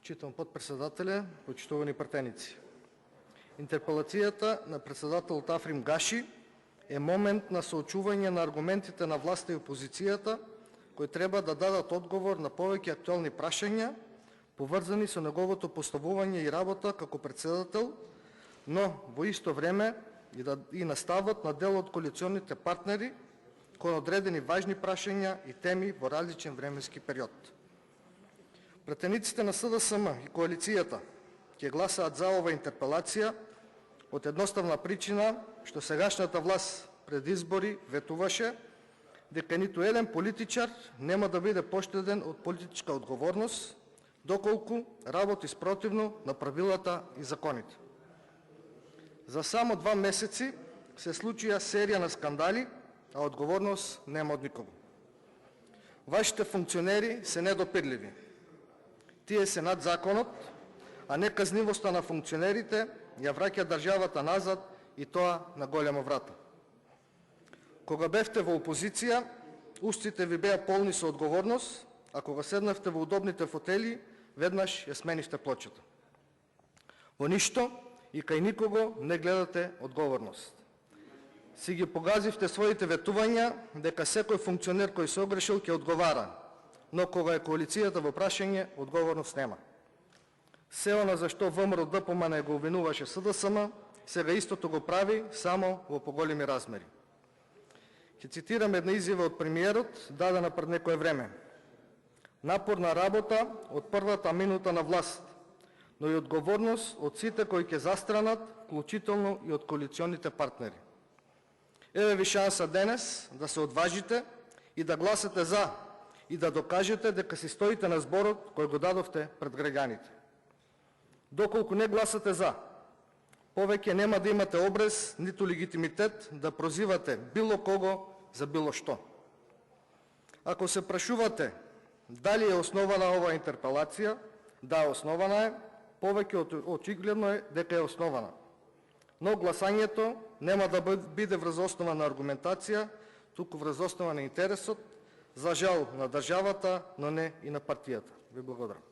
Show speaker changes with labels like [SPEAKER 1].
[SPEAKER 1] Почитам подпредседателя, почитувани пратеници. Интерпелацията на председател Тафрим Гаши е момент на соочување на аргументите на власта и опозицијата, кои треба да дадат одговор на повеќе актуелни прашања, поврзани со неговото поставување и работа како председател, но во исто време и наставот на дел од коалиционите партнери кон одредени важни прашања и теми во различен временски период. Пратениците на СДСМ и коалицијата ќе гласаат за ова интерпелација од едноставна причина што сегашната власт пред избори ветуваше дека ниту еден политичар нема да биде поштеден од политичка одговорност доколку работи спротивно на правилата и законите. За само 2 месеци се случија серија на скандали, а одговорност нема од никого. Вашите функционери се недопирливи. Тие се над законот, а неказнивоста на функционерите ја враќа државата назад и тоа на голема врата. Кога бевте во опозиција, устите ви беа полни со одговорност, а кога седнавте во удобните фотели, веднаш ја сменивте плочата. Во ништо и кај никого не гледате одговорност. Си ги погазивте своите ветувања дека секој функционер кој се огрешил ќе одговара, но кога е коалицијата во прашање, одговорност нема. Се она за што ВМРО ДПМН го обвинуваше СДСМ, сега истото го прави само во поголеми размери. Ќе цитирам една изјава од премиерот, дадена пред некое време. Напорна работа од првата минута на власт, но и одговорност од сите кои ќе застранат, вклучително и од коалиционите партнери. Еве ви шанса денес да се одважите и да гласате за и да докажете дека си стоите на зборот кој го дадовте пред граѓаните. Доколку не гласате за, повеќе нема да имате обрез, ниту легитимитет да прозивате било кого за било што. Ако се прашувате дали е основана оваа интерпелација, да, основана е, повеќе очигледно е дека е основана. Но гласањето нема да биде врз основа на аргументација, туку врз основа на интересот, за жал на државата, но не и на партијата. Ви благодарам.